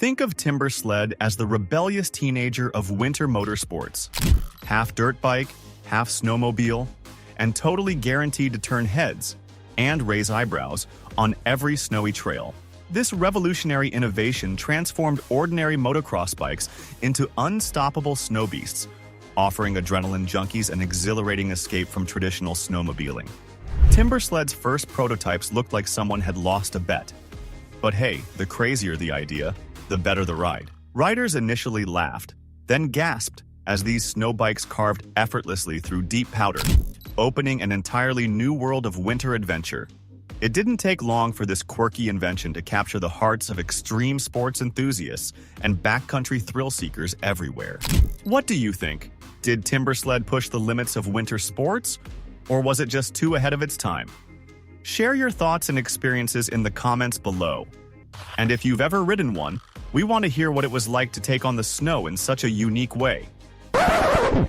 Think of Timber Sled as the rebellious teenager of winter motorsports. Half dirt bike, half snowmobile, and totally guaranteed to turn heads and raise eyebrows on every snowy trail. This revolutionary innovation transformed ordinary motocross bikes into unstoppable snow beasts, offering adrenaline junkies an exhilarating escape from traditional snowmobiling. Timber Sled's first prototypes looked like someone had lost a bet. But hey, the crazier the idea, the better the ride. Riders initially laughed, then gasped as these snow bikes carved effortlessly through deep powder, opening an entirely new world of winter adventure. It didn't take long for this quirky invention to capture the hearts of extreme sports enthusiasts and backcountry thrill seekers everywhere. What do you think? Did Timber Sled push the limits of winter sports, or was it just too ahead of its time? Share your thoughts and experiences in the comments below. And if you've ever ridden one, we want to hear what it was like to take on the snow in such a unique way.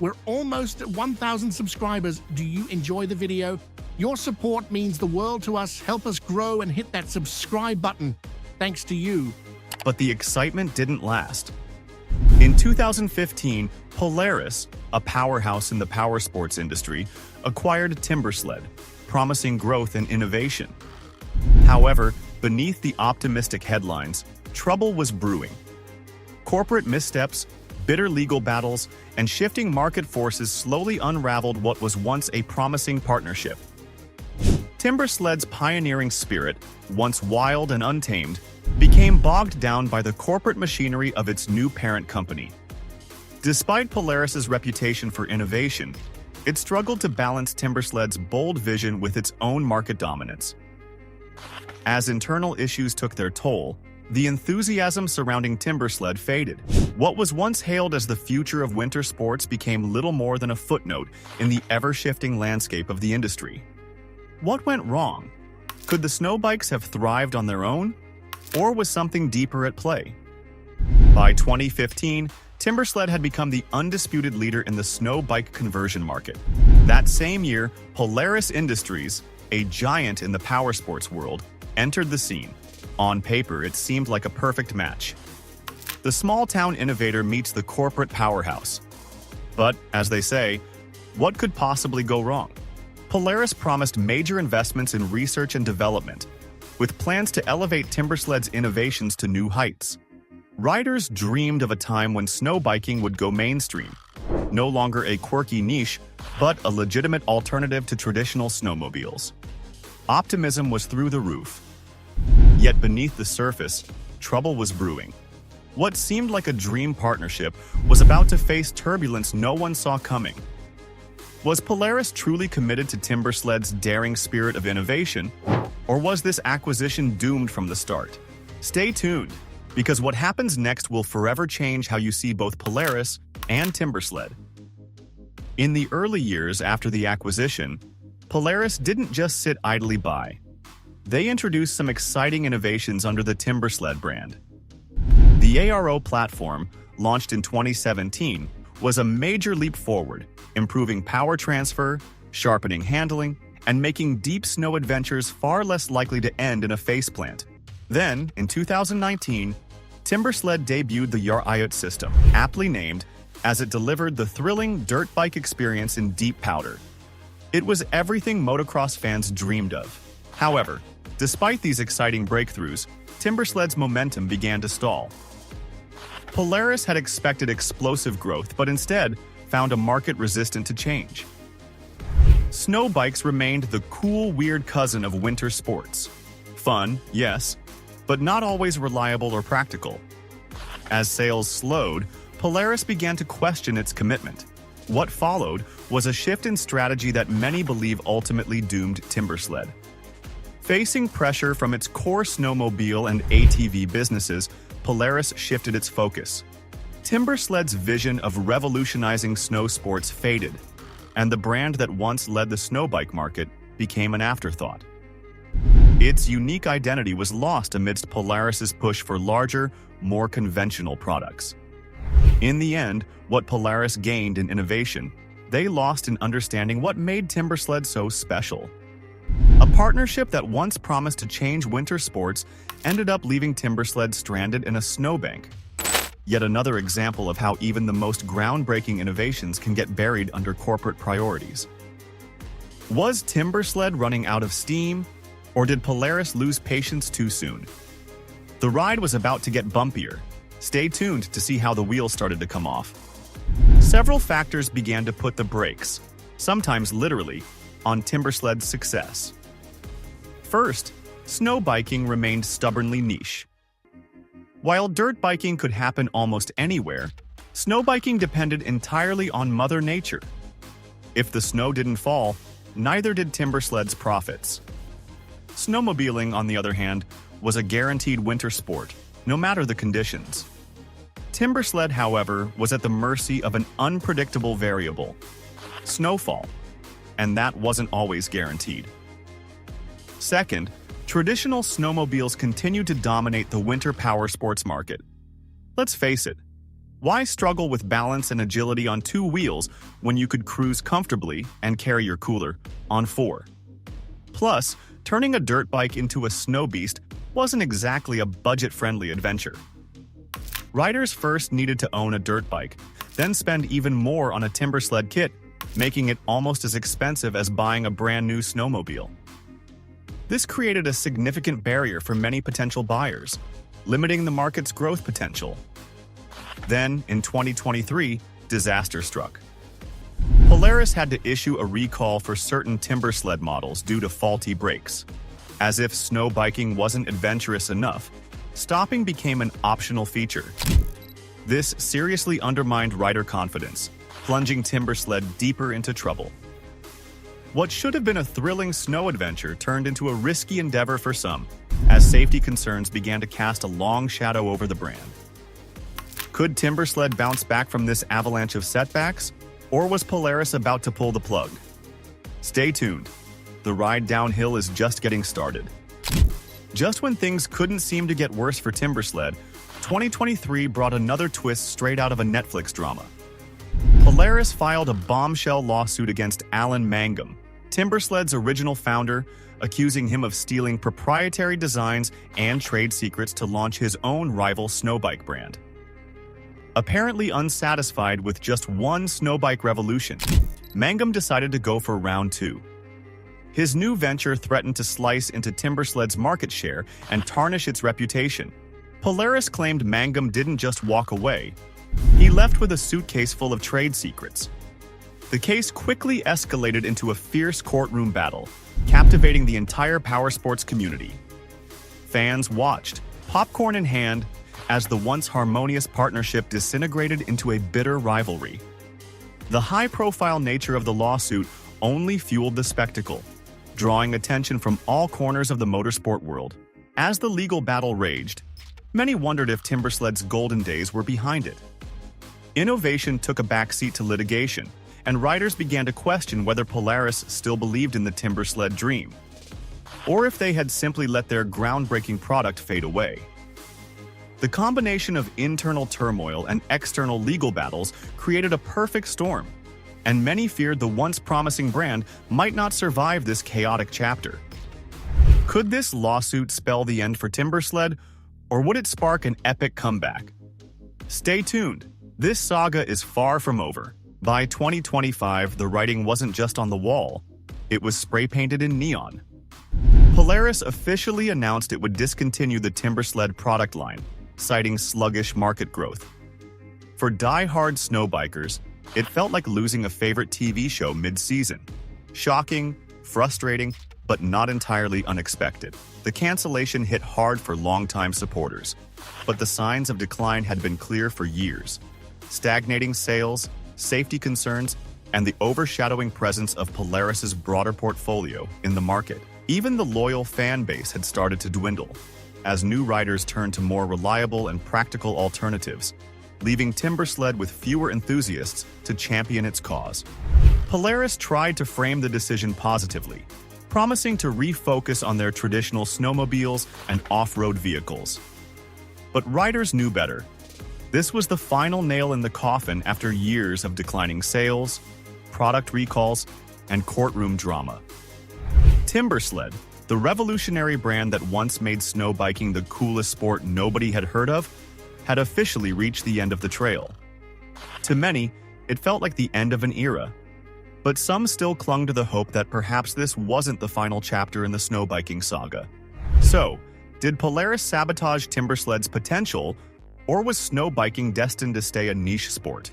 We're almost at 1,000 subscribers. Do you enjoy the video? Your support means the world to us. Help us grow and hit that subscribe button. Thanks to you. But the excitement didn't last. In 2015, Polaris, a powerhouse in the powersports industry, acquired Timber Sled, promising growth and innovation. However, beneath the optimistic headlines, trouble was brewing. Corporate missteps, bitter legal battles, and shifting market forces slowly unraveled what was once a promising partnership. Timber Sled's pioneering spirit, once wild and untamed, became bogged down by the corporate machinery of its new parent company. Despite Polaris's reputation for innovation, it struggled to balance Timber Sled's bold vision with its own market dominance. As internal issues took their toll, the enthusiasm surrounding Timber Sled faded. What was once hailed as the future of winter sports became little more than a footnote in the ever-shifting landscape of the industry. What went wrong? Could the snowbikes have thrived on their own? Or was something deeper at play? By 2015, Timber Sled had become the undisputed leader in the snow bike conversion market. That same year, Polaris Industries, a giant in the powersports world, entered the scene. On paper, it seemed like a perfect match. The small-town innovator meets the corporate powerhouse. But, as they say, what could possibly go wrong? Polaris promised major investments in research and development, with plans to elevate Timber Sled's innovations to new heights. Riders dreamed of a time when snowbiking would go mainstream, no longer a quirky niche, but a legitimate alternative to traditional snowmobiles. Optimism was through the roof. Yet beneath the surface, trouble was brewing. What seemed like a dream partnership was about to face turbulence no one saw coming. Was Polaris truly committed to Timber Sled's daring spirit of innovation, or was this acquisition doomed from the start? Stay tuned, because what happens next will forever change how you see both Polaris and Timber Sled. In the early years after the acquisition, Polaris didn't just sit idly by. They introduced some exciting innovations under the Timber Sled brand. The ARO platform, launched in 2017, was a major leap forward, improving power transfer, sharpening handling, and making deep snow adventures far less likely to end in a faceplant. Then, in 2019, Timber Sled debuted the Weaponized system, aptly named, as it delivered the thrilling dirt bike experience in deep powder. It was everything motocross fans dreamed of. However, despite these exciting breakthroughs, Timber Sled's momentum began to stall. Polaris had expected explosive growth, but instead found a market resistant to change. Snow bikes remained the cool, weird cousin of winter sports. Fun, yes, but not always reliable or practical. As sales slowed, Polaris began to question its commitment. What followed was a shift in strategy that many believe ultimately doomed Timber Sled. Facing pressure from its core snowmobile and ATV businesses, Polaris shifted its focus. Timber Sled's vision of revolutionizing snow sports faded, and the brand that once led the snowbike market became an afterthought. Its unique identity was lost amidst Polaris's push for larger, more conventional products. In the end, what Polaris gained in innovation, they lost in understanding what made Timber Sled so special. A partnership that once promised to change winter sports ended up leaving Timbersled stranded in a snowbank. Yet another example of how even the most groundbreaking innovations can get buried under corporate priorities. Was Timbersled running out of steam, or did Polaris lose patience too soon? The ride was about to get bumpier. Stay tuned to see how the wheels started to come off. Several factors began to put the brakes, sometimes literally, on Timbersled's success. First, snowbiking remained stubbornly niche. While dirt biking could happen almost anywhere, snowbiking depended entirely on Mother Nature. If the snow didn't fall, neither did Timbersled's profits. Snowmobiling, on the other hand, was a guaranteed winter sport, no matter the conditions. Timbersled, however, was at the mercy of an unpredictable variable: snowfall, and that wasn't always guaranteed. Second, traditional snowmobiles continued to dominate the winter power sports market. Let's face it, why struggle with balance and agility on 2 wheels when you could cruise comfortably and carry your cooler on 4? Plus, turning a dirt bike into a snow beast wasn't exactly a budget-friendly adventure. Riders first needed to own a dirt bike, then spend even more on a Timbersled kit, making it almost as expensive as buying a brand new snowmobile. This created a significant barrier for many potential buyers, limiting the market's growth potential. Then, in 2023, disaster struck. Polaris had to issue a recall for certain Timbersled models due to faulty brakes. As if snowbiking wasn't adventurous enough, stopping became an optional feature. This seriously undermined rider confidence, plunging Timbersled deeper into trouble. What should have been a thrilling snow adventure turned into a risky endeavor for some, as safety concerns began to cast a long shadow over the brand. Could Timbersled bounce back from this avalanche of setbacks, or was Polaris about to pull the plug? Stay tuned. The ride downhill is just getting started. Just when things couldn't seem to get worse for Timbersled, 2023 brought another twist straight out of a Netflix drama. Polaris filed a bombshell lawsuit against Alan Mangum, Timbersled's original founder, accusing him of stealing proprietary designs and trade secrets to launch his own rival snowbike brand. Apparently unsatisfied with just one snowbike revolution, Mangum decided to go for round 2. His new venture threatened to slice into Timbersled's market share and tarnish its reputation. Polaris claimed Mangum didn't just walk away. He left with a suitcase full of trade secrets. The case quickly escalated into a fierce courtroom battle, captivating the entire powersports community. Fans watched, popcorn in hand, as the once harmonious partnership disintegrated into a bitter rivalry. The high-profile nature of the lawsuit only fueled the spectacle, drawing attention from all corners of the motorsport world. As the legal battle raged, many wondered if Timbersled's golden days were behind it. Innovation took a backseat to litigation, and riders began to question whether Polaris still believed in the Timbersled dream, or if they had simply let their groundbreaking product fade away. The combination of internal turmoil and external legal battles created a perfect storm, and many feared the once promising brand might not survive this chaotic chapter. Could this lawsuit spell the end for Timbersled, or would it spark an epic comeback? Stay tuned. This saga is far from over. By 2025, the writing wasn't just on the wall, it was spray-painted in neon. Polaris officially announced it would discontinue the Timbersled product line, citing sluggish market growth. For die-hard snowbikers, it felt like losing a favorite TV show mid-season. Shocking, frustrating, but not entirely unexpected. The cancellation hit hard for longtime supporters, but the signs of decline had been clear for years. Stagnating sales, safety concerns, and the overshadowing presence of Polaris's broader portfolio in the market. Even the loyal fan base had started to dwindle, as new riders turned to more reliable and practical alternatives, leaving Timbersled with fewer enthusiasts to champion its cause. Polaris tried to frame the decision positively, promising to refocus on their traditional snowmobiles and off-road vehicles. But riders knew better. This was the final nail in the coffin after years of declining sales, product recalls, and courtroom drama. Timbersled, the revolutionary brand that once made snowbiking the coolest sport nobody had heard of, had officially reached the end of the trail. To many, it felt like the end of an era, but some still clung to the hope that perhaps this wasn't the final chapter in the snowbiking saga. So, did Polaris sabotage Timbersled's potential, or was snowbiking destined to stay a niche sport?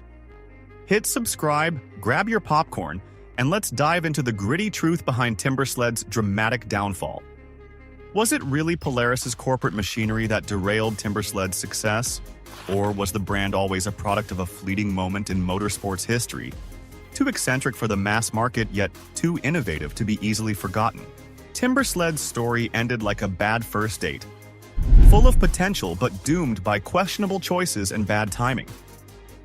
Hit subscribe, grab your popcorn, and let's dive into the gritty truth behind Timbersled's dramatic downfall. Was it really Polaris's corporate machinery that derailed Timbersled's success? Or was the brand always a product of a fleeting moment in motorsports history, too eccentric for the mass market yet too innovative to be easily forgotten? Timbersled's story ended like a bad first date, full of potential but doomed by questionable choices and bad timing.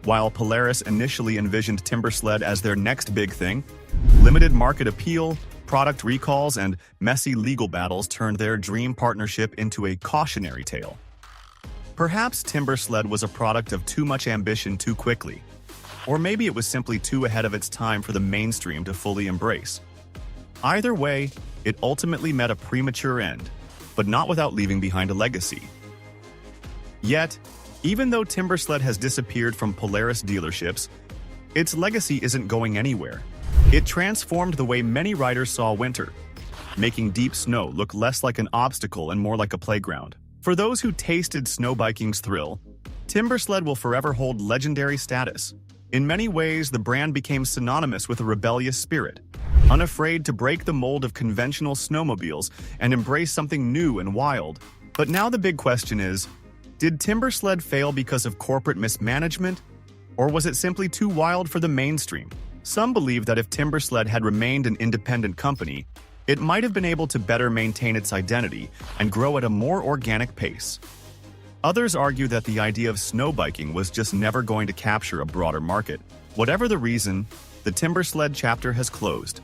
While Polaris initially envisioned Timbersled as their next big thing, limited market appeal, product recalls, and messy legal battles turned their dream partnership into a cautionary tale. Perhaps Timbersled was a product of too much ambition too quickly, or maybe it was simply too ahead of its time for the mainstream to fully embrace. Either way, it ultimately met a premature end, but not without leaving behind a legacy. Yet, even though Timbersled has disappeared from Polaris dealerships, its legacy isn't going anywhere. It transformed the way many riders saw winter, making deep snow look less like an obstacle and more like a playground. For those who tasted snowbiking's thrill, Timbersled will forever hold legendary status. In many ways, the brand became synonymous with a rebellious spirit, unafraid to break the mold of conventional snowmobiles and embrace something new and wild. But now the big question is, did Timbersled fail because of corporate mismanagement, or was it simply too wild for the mainstream? Some believe that if Timbersled had remained an independent company, it might have been able to better maintain its identity and grow at a more organic pace. Others argue that the idea of snowbiking was just never going to capture a broader market. Whatever the reason, the Timbersled chapter has closed,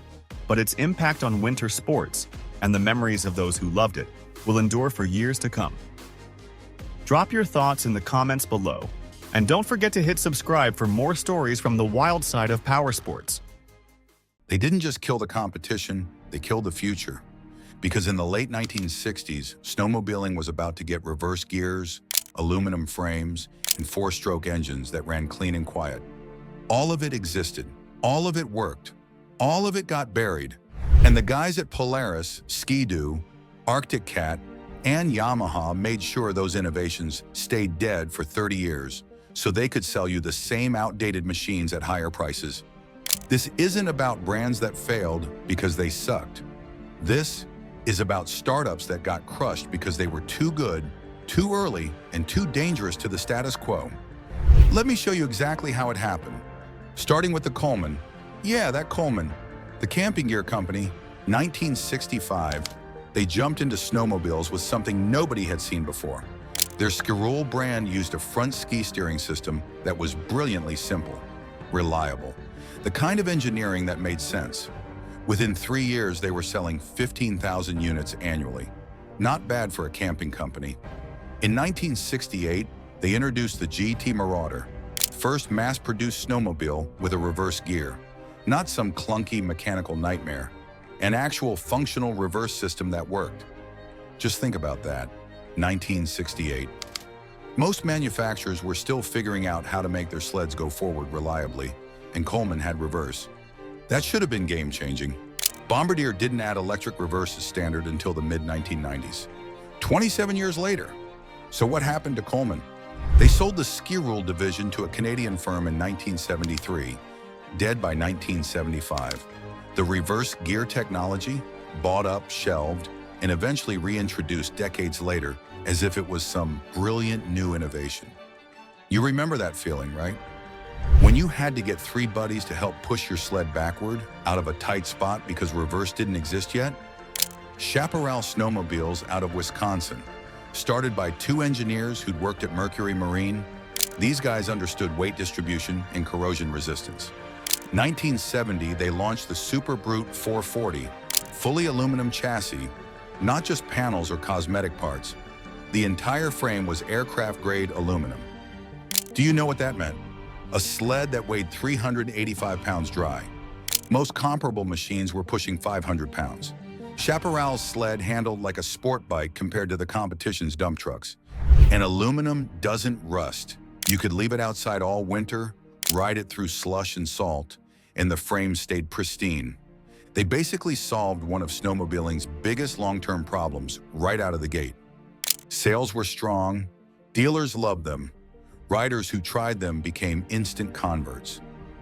but its impact on winter sports and the memories of those who loved it will endure for years to come. Drop your thoughts in the comments below, and don't forget to hit subscribe for more stories from the wild side of power sports. They didn't just kill the competition, they killed the future. Because in the late 1960s, snowmobiling was about to get reverse gears, aluminum frames, and four-stroke engines that ran clean and quiet. All of it existed, all of it worked, all of it got buried. And the guys at Polaris, Ski-Doo, Arctic Cat, and Yamaha made sure those innovations stayed dead for 30 years so they could sell you the same outdated machines at higher prices. This isn't about brands that failed because they sucked. This is about startups that got crushed because they were too good, too early, and too dangerous to the status quo. Let me show you exactly how it happened. Starting with the Coleman. Yeah, that Coleman. The camping gear company, 1965. They jumped into snowmobiles with something nobody had seen before. Their Skirul brand used a front ski steering system that was brilliantly simple, reliable, the kind of engineering that made sense. Within 3 years, they were selling 15,000 units annually. Not bad for a camping company. In 1968, they introduced the GT Marauder, first mass-produced snowmobile with a reverse gear. Not some clunky mechanical nightmare. An actual functional reverse system that worked. Just think about that, 1968. Most manufacturers were still figuring out how to make their sleds go forward reliably, and Coleman had reverse. That should have been game-changing. Bombardier didn't add electric reverse as standard until the mid-1990s. 27 years later. So what happened to Coleman? They sold the Skirul division to a Canadian firm in 1973, dead by 1975. The reverse gear technology, bought up, shelved, and eventually reintroduced decades later as if it was some brilliant new innovation. You remember that feeling, right? When you had to get 3 buddies to help push your sled backward out of a tight spot because reverse didn't exist yet? Chaparral Snowmobiles out of Wisconsin, started by 2 engineers who'd worked at Mercury Marine. These guys understood weight distribution and corrosion resistance. 1970, they launched the Super Brute 440, fully aluminum chassis, not just panels or cosmetic parts. The entire frame was aircraft-grade aluminum. Do you know what that meant? A sled that weighed 385 pounds dry. Most comparable machines were pushing 500 pounds. Chaparral's sled handled like a sport bike compared to the competition's dump trucks. And aluminum doesn't rust. You could leave it outside all winter, ride it through slush and salt, and the frame stayed pristine. They basically solved one of snowmobiling's biggest long-term problems right out of the gate. Sales were strong, dealers loved them, riders who tried them became instant converts.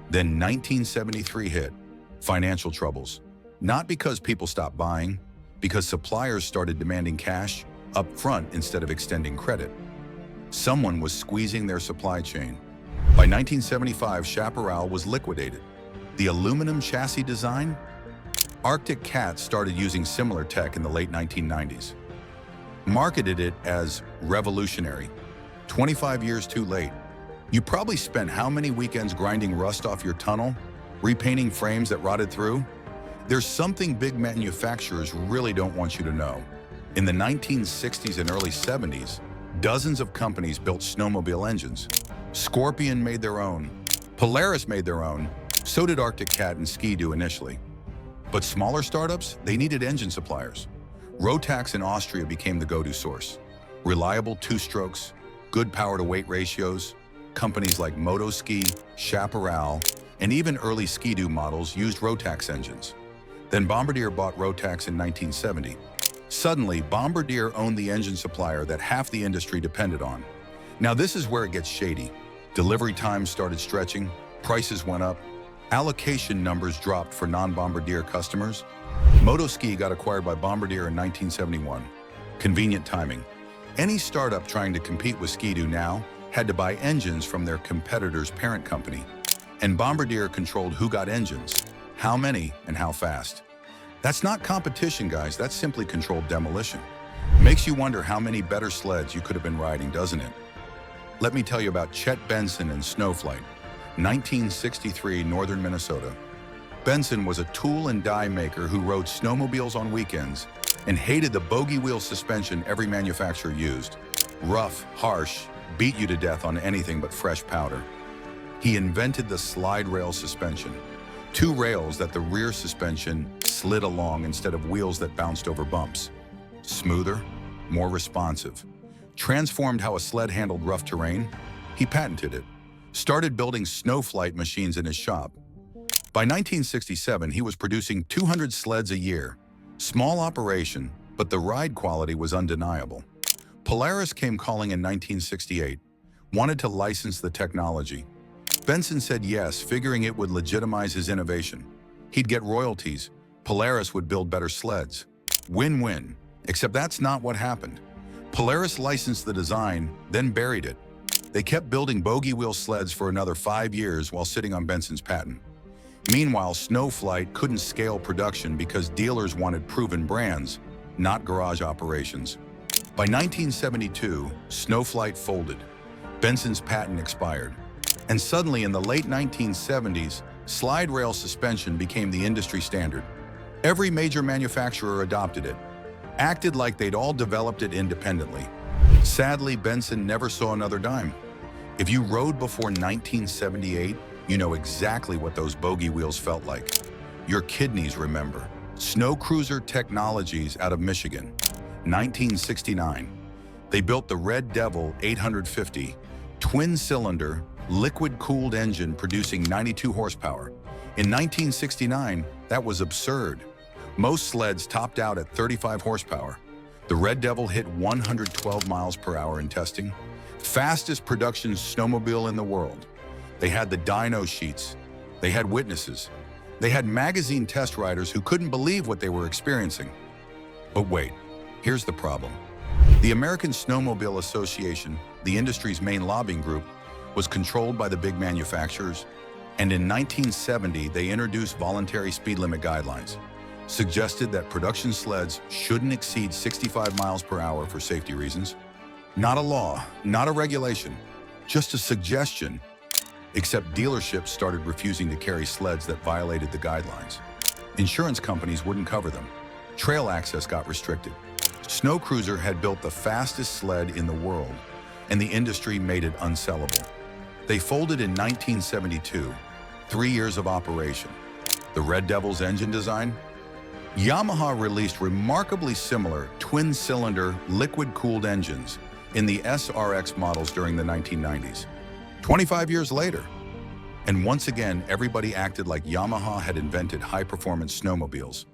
Then 1973 hit, financial troubles. Not because people stopped buying, because suppliers started demanding cash up front instead of extending credit. Someone was squeezing their supply chain. By 1975, Chaparral was liquidated. The aluminum chassis design? Arctic Cat started using similar tech in the late 1990s. Marketed it as revolutionary. 25 years too late. You probably spent how many weekends grinding rust off your tunnel, repainting frames that rotted through? There's something big manufacturers really don't want you to know. In the 1960s and early 70s, dozens of companies built snowmobile engines. Scorpion made their own. Polaris made their own. So did Arctic Cat and Ski-Doo initially. But smaller startups, they needed engine suppliers. Rotax in Austria became the go-to source. Reliable two-strokes, good power-to-weight ratios. Companies like Motoski, Chaparral, and even early Ski-Doo models used Rotax engines. Then Bombardier bought Rotax in 1970. Suddenly, Bombardier owned the engine supplier that half the industry depended on. Now this is where it gets shady. Delivery times started stretching, prices went up, allocation numbers dropped for non-Bombardier customers. Motoski got acquired by Bombardier in 1971. Convenient timing. Any startup trying to compete with Ski-Doo now had to buy engines from their competitor's parent company. And Bombardier controlled who got engines, how many, and how fast. That's not competition, guys, that's simply controlled demolition. Makes you wonder how many better sleds you could have been riding, doesn't it? Let me tell you about Chet Benson and Snowflight, 1963, northern Minnesota. Benson was a tool and die maker who rode snowmobiles on weekends and hated the bogey wheel suspension every manufacturer used. Rough, harsh, beat you to death on anything but fresh powder. He invented the slide rail suspension, two rails that the rear suspension slid along instead of wheels that bounced over bumps. Smoother, more responsive. Transformed how a sled handled rough terrain. He patented it. Started building Snowflight machines in his shop. By 1967, he was producing 200 sleds a year. Small operation, but the ride quality was undeniable. Polaris came calling in 1968, wanted to license the technology. Benson said yes, figuring it would legitimize his innovation. He'd get royalties. Polaris would build better sleds. Win-win. Except that's not what happened. Polaris licensed the design, then buried it. They kept building bogey wheel sleds for another 5 years while sitting on Benson's patent. Meanwhile, Snowflight couldn't scale production because dealers wanted proven brands, not garage operations. By 1972, Snowflight folded. Benson's patent expired. And suddenly, in the late 1970s, slide rail suspension became the industry standard. Every major manufacturer adopted it, acted like they'd all developed it independently. Sadly, Benson never saw another dime. If you rode before 1978, you know exactly what those bogey wheels felt like. Your kidneys remember. Snow Cruiser Technologies out of Michigan, 1969. They built the Red Devil 850, twin-cylinder, liquid-cooled engine producing 92 horsepower. In 1969, that was absurd. Most sleds topped out at 35 horsepower. The Red Devil hit 112 miles per hour in testing. Fastest production snowmobile in the world. They had the dyno sheets. They had witnesses. They had magazine test riders who couldn't believe what they were experiencing. But wait, here's the problem. The American Snowmobile Association, the industry's main lobbying group, was controlled by the big manufacturers, and in 1970 they introduced voluntary speed limit guidelines, suggested that production sleds shouldn't exceed 65 miles per hour for safety reasons. Not a law, not a regulation, just a suggestion. Except dealerships started refusing to carry sleds that violated the guidelines. Insurance companies wouldn't cover them. Trail access got restricted. Snow Cruiser had built the fastest sled in the world, and the industry made it unsellable. They folded in 1972, 3 years of operation. The Red Devil's engine design? Yamaha released remarkably similar twin-cylinder, liquid-cooled engines in the SRX models during the 1990s. 25 years later, and once again, everybody acted like Yamaha had invented high-performance snowmobiles.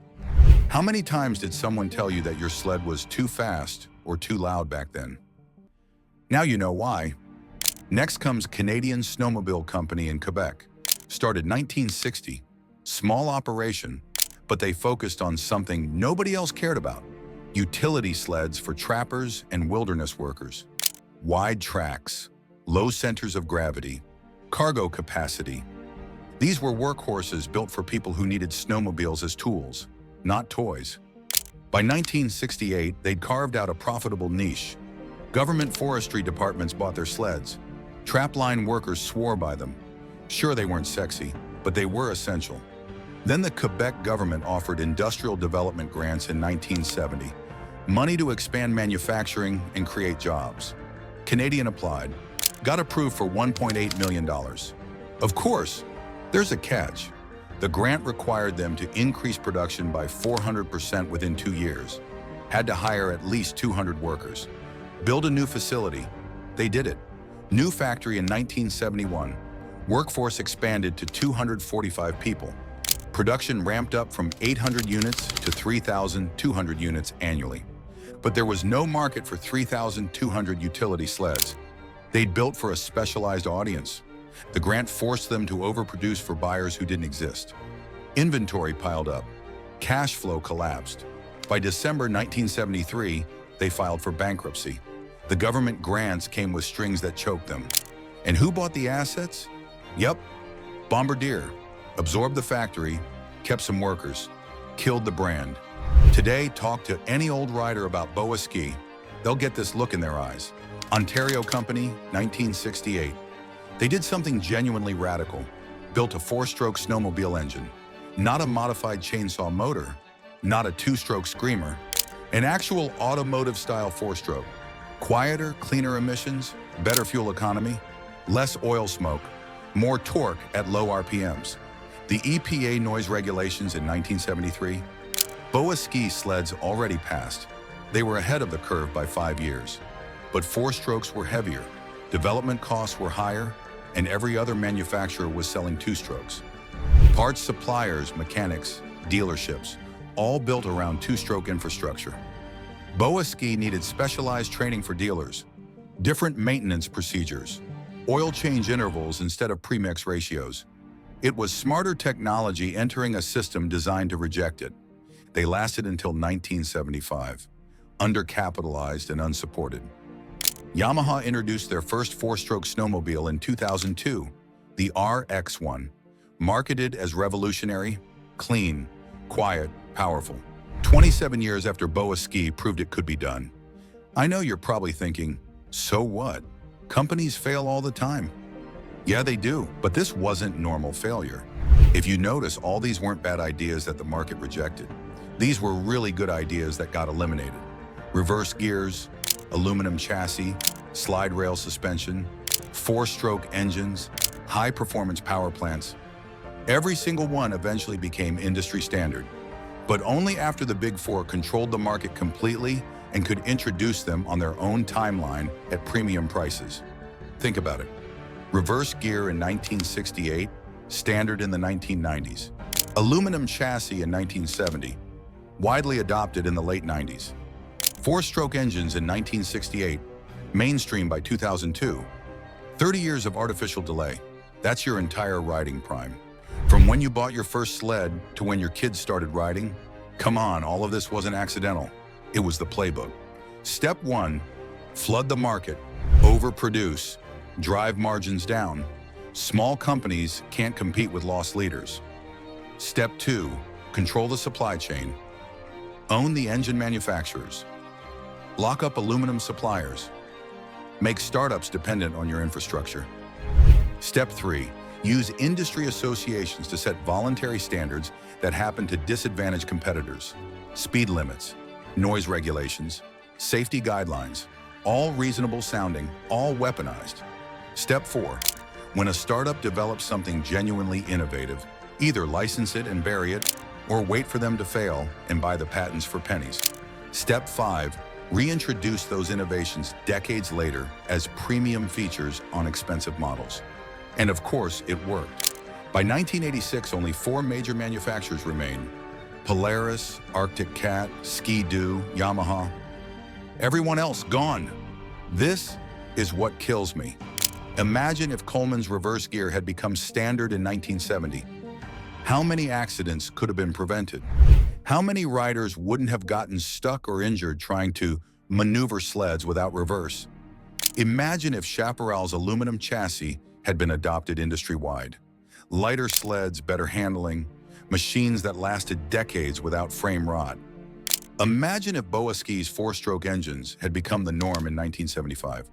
How many times did someone tell you that your sled was too fast or too loud back then? Now you know why. Next comes Canadian Snowmobile Company in Quebec. Started 1960, small operation, but they focused on something nobody else cared about: utility sleds for trappers and wilderness workers. Wide tracks, low centers of gravity, cargo capacity. These were workhorses built for people who needed snowmobiles as tools, not toys. By 1968, they'd carved out a profitable niche. Government forestry departments bought their sleds. Trapline workers swore by them. Sure, they weren't sexy, but they were essential. Then the Quebec government offered industrial development grants in 1970, money to expand manufacturing and create jobs. Canadian applied, got approved for $1.8 million. Of course, there's a catch. The grant required them to increase production by 400% within 2 years. Had to hire at least 200 workers. Build a new facility. They did it. New factory in 1971. Workforce expanded to 245 people. Production ramped up from 800 units to 3,200 units annually. But there was no market for 3,200 utility sleds. They'd built for a specialized audience. The grant forced them to overproduce for buyers who didn't exist. Inventory piled up. Cash flow collapsed. By December 1973, they filed for bankruptcy. The government grants came with strings that choked them. And who bought the assets? Yep, Bombardier. Absorbed the factory, kept some workers, killed the brand. Today, talk to any old rider about Boa ski. They'll get this look in their eyes. Ontario Company, 1968. They did something genuinely radical. Built a 4-stroke snowmobile engine. Not a modified chainsaw motor, not a 2-stroke screamer. An actual automotive-style 4-stroke. Quieter, cleaner emissions, better fuel economy, less oil smoke, more torque at low RPMs. The EPA noise regulations in 1973, Boa ski sleds already passed. They were ahead of the curve by 5 years. But 4-strokes were heavier, development costs were higher, and every other manufacturer was selling 2-strokes. Parts suppliers, mechanics, dealerships, all built around 2-stroke infrastructure. Boa ski needed specialized training for dealers, different maintenance procedures, oil change intervals instead of premix ratios. It was smarter technology entering a system designed to reject it. They lasted until 1975, undercapitalized and unsupported. Yamaha introduced their first 4-stroke snowmobile in 2002, the RX-1, marketed as revolutionary, clean, quiet, powerful. 27 years after Boa ski proved it could be done. I know you're probably thinking, so what? Companies fail all the time. Yeah, they do, but this wasn't normal failure. If you notice, all these weren't bad ideas that the market rejected. These were really good ideas that got eliminated. Reverse gears, aluminum chassis, slide rail suspension, 4-stroke engines, high-performance power plants. Every single one eventually became industry standard, but only after the Big Four controlled the market completely and could introduce them on their own timeline at premium prices. Think about it. Reverse gear in 1968, standard in the 1990s. Aluminum chassis in 1970, widely adopted in the late 90s. 4-stroke engines in 1968, mainstream by 2002. 30 years of artificial delay. That's your entire riding prime. From when you bought your first sled to when your kids started riding, come on, all of this wasn't accidental. It was the playbook. Step 1, flood the market, overproduce, drive margins down. Small companies can't compete with loss leaders. Step 2, control the supply chain. Own the engine manufacturers. Lock up aluminum suppliers. Make startups dependent on your infrastructure. Step 3, use industry associations to set voluntary standards that happen to disadvantage competitors. Speed limits, noise regulations, safety guidelines, all reasonable sounding, all weaponized. Step 4, when a startup develops something genuinely innovative, either license it and bury it, or wait for them to fail and buy the patents for pennies. Step 5, reintroduce those innovations decades later as premium features on expensive models. And of course, it worked. By 1986, only 4 major manufacturers remained: Polaris, Arctic Cat, Ski-Doo, Yamaha. Everyone else gone. This is what kills me. Imagine if Coleman's reverse gear had become standard in 1970. How many accidents could have been prevented? How many riders wouldn't have gotten stuck or injured trying to maneuver sleds without reverse? Imagine if Chaparral's aluminum chassis had been adopted industry-wide. Lighter sleds, better handling, machines that lasted decades without frame rot. Imagine if Boa Ski's 4-stroke engines had become the norm in 1975.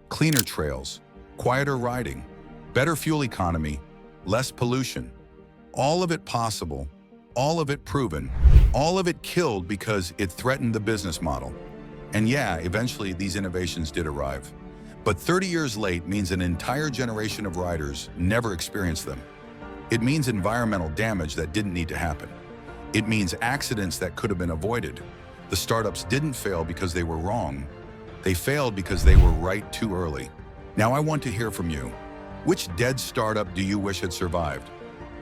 Cleaner trails, quieter riding, better fuel economy, less pollution. All of it possible, all of it proven, all of it killed because it threatened the business model. And yeah, eventually these innovations did arrive. But 30 years late means an entire generation of riders never experienced them. It means environmental damage that didn't need to happen. It means accidents that could have been avoided. The startups didn't fail because they were wrong. They failed because they were right too early. Now I want to hear from you. Which dead startup do you wish had survived?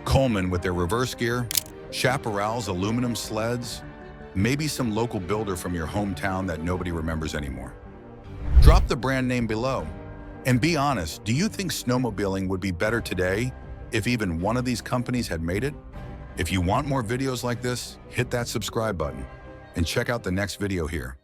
Coleman with their reverse gear? Chaparral's aluminum sleds? Maybe some local builder from your hometown that nobody remembers anymore? Drop the brand name below. And be honest, do you think snowmobiling would be better today if even one of these companies had made it? If you want more videos like this, hit that subscribe button and check out the next video here.